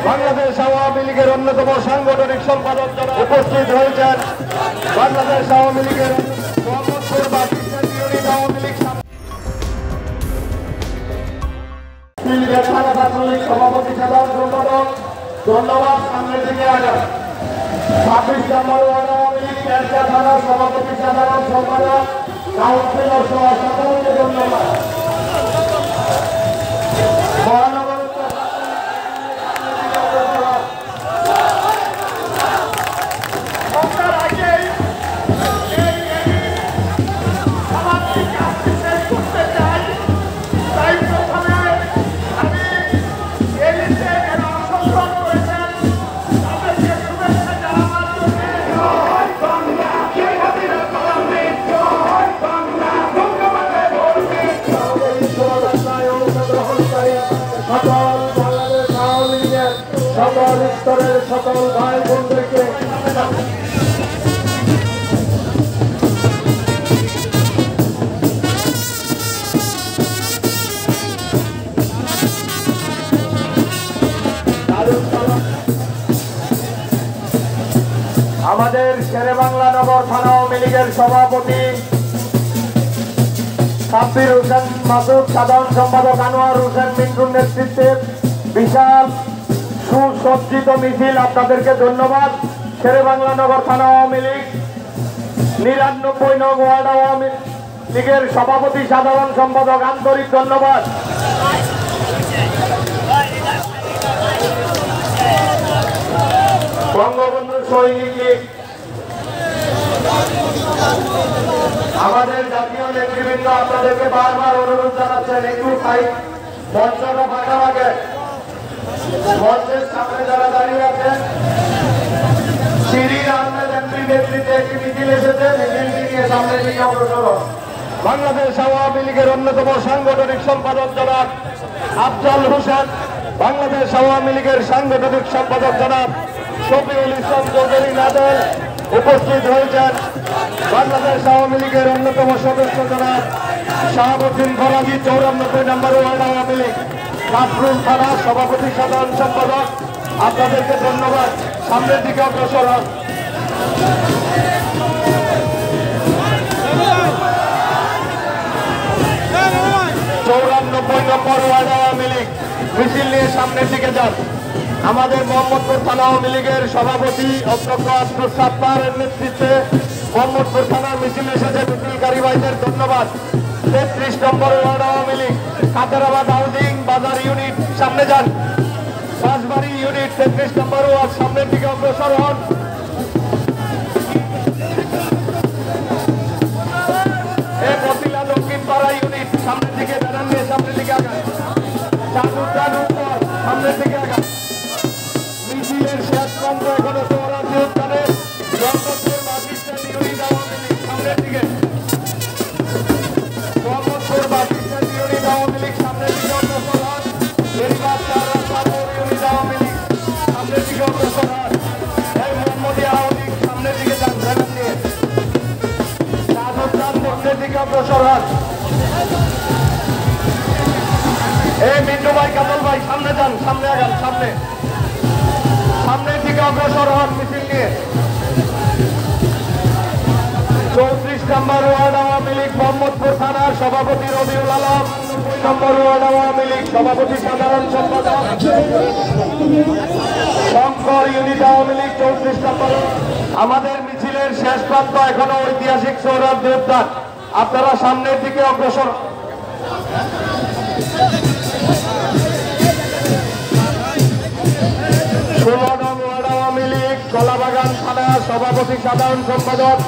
বাংলাদেশ আওয়ামী লীগের অন্যতম সাংগঠনিক সম্পাদক উপস্থিত হয়েছেন বাংলাদেশ আওয়ামী লীগের সভাপতি সাধারণ সম্পাদক। ধন্যবাদ। সামনের দিকে আগাম 26 নম্বর ওয়ার্ড আওয়ামী লীগ কেরকা থানার সভাপতি সাধারণ সম্পাদক কাউন্সিলর সহ সকলকে ধন্যবাদ। সকল স্তরের সকল ভাই বোনদেরকে আমাদের শেরেবাংলা নগর থানা আওয়ামী লীগের সভাপতি সাব্বির হোসেন মাসুদ, সাধারণ সম্পাদক আনোয়ার হোসেন মিন্টুর নেতৃত্বে বিশাল সুসজ্জিত মিছিল। আপনাদেরকে ধন্যবাদ। শেরেবাংলা নগর থানা আওয়ামী লীগ 99 নং ওয়ার্ড আওয়ামী লীগের সভাপতি সাধারণ সম্পাদক আন্তরিক ধন্যবাদ। বঙ্গবন্ধু সৈনিক লীগ আমাদের জাতীয় নেতৃবৃন্দ আপনাদেরকে বারবার অনুরোধ জানাচ্ছেন একটু মঞ্চটা ফাঁকা রাখেন। মঞ্চের সামনে যারা দাঁড়িয়ে আছেন সিঁড়ির আহমেদ এমপির নেতৃত্বে একটি মিছিল এসেছে, মিছিলটি নিয়ে সামনের দিকে অগ্রসর হন। বাংলাদেশ আওয়ামী লীগের অন্যতম সাংগঠনিক সম্পাদক জনাব আফজাল হোসেন, বাংলাদেশ আওয়ামী লীগের সাংগঠনিক সম্পাদক জনাব শফিউল ইসলাম চৌধুরী নাদেল উপস্থিত হয়েছেন। বাংলাদেশ আওয়ামী লীগের অন্যতম সদস্য জনাব শাহাবুদ্দিন ফরাজি 94 নম্বর ওয়ার্ড আওয়ামী লীগ কাফরুল থানা সভাপতি সাধারণ সম্পাদক। আপনাদেরকে ধন্যবাদ। সামনের দিকে অগ্রসর হন। 94 নম্বর ওয়ার্ড আওয়ামী লীগ মিছিল নিয়ে সামনের দিকে যান। আমাদের মোহাম্মদপুর থানা আওয়ামী লীগের সভাপতি অধ্যক্ষ আব্দুল সাত্তারের নেতৃত্বে মোহাম্মদপুর থানার মিছিল এসেছে। মিছিলকারী ভাইদের ধন্যবাদ। 33 নম্বর ওয়ার্ড আওয়ামী লীগ কাতারাবাদ হাউজিং বাজার ইউনিট সামনে যান। বাঁশবাড়ি ইউনিট 33 নম্বর ওয়ার্ড সামনের দিকে অগ্রসর হন। বতিলা দক্ষিণ পাড়া ইউনিট সামনের দিকে দাঁড়ান নিয়ে সামনের দিকে আগান। সামনের দিকে আগান। মিছিলের শেষ প্রান্ত এখনো সোহরাওয়ার্দী উদ্যানে মোহাম্মদপুর বাসস্ট্যান্ড ইউনিট আওয়ামী লীগ সামনের দিকে। মোহাম্মদপুর বাসস্ট্যান্ড ইউনিট আওয়ামী লীগ সামনের দিকে অগ্রসর হন। বেরিবাদ চার রাস্তা ইউনিট আওয়ামী লীগ সামনের দিকে অগ্রসর হন। এই মোহাম্মদিয়া হাউজিং সামনের দিকে যান ভ্যান নিয়ে। সামনের দিকে অগ্রসর হন। এই মিন্টু ভাই কাজল ভাই সামনে যান, সামনে আগান, সামনে সামনের দিকে অগ্রসর হন মিছিল নিয়ে। 34 নম্বর ওয়ার্ড আওয়ামী লীগ মোহাম্মদপুর থানার সভাপতি রবিউল আলম, 90 নম্বর ওয়ার্ড আওয়ামী লীগ সভাপতি সাধারণ সম্পাদক শঙ্কর ইউনিট আওয়ামী লীগ 34 নম্বর। আমাদের মিছিলের শেষ প্রান্ত এখনো ঐতিহাসিক সোহরাওয়ার্দী উদ্যান। আপনারা সামনের দিকে অগ্রসর। 16 নং ওয়ার্ড আওয়ামী লীগ কলাবাগান থানা সভাপতি সাধারণ সম্পাদক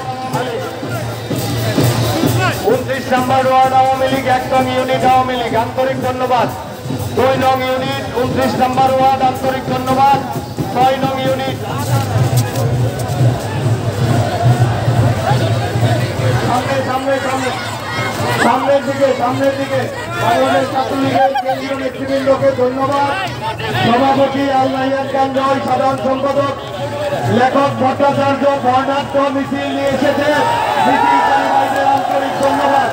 29 নম্বর ওয়ার্ড আওয়ামী লীগ 1 নং ইউনিট আওয়ামী লীগ আন্তরিক ধন্যবাদ। 2 নং ইউনিট 29 নম্বর ওয়ার্ড আন্তরিক ধন্যবাদ। 6 নং ইউনিট সামনের দিকে বাংলাদেশ ছাত্রলীগের কেন্দ্রীয় নেতৃবৃন্দকে ধন্যবাদ। সভাপতি আল্লাহিয়ান খান জয়, সাধারণ সম্পাদক লেখক ভট্টাচার্য বর্ণাঢ্য মিছিল নিয়ে এসেছে। মিছিলকারী ভাইদের আন্তরিক ধন্যবাদ।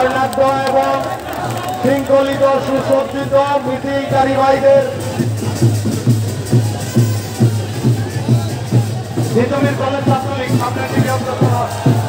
বর্ণাঢ্য এবং শৃঙ্খলিত সুসজ্জিত মিছিলকারী ভাইদের জিতমির কলেজ ছাত্রলীগ সামনের দিকে অগ্রসর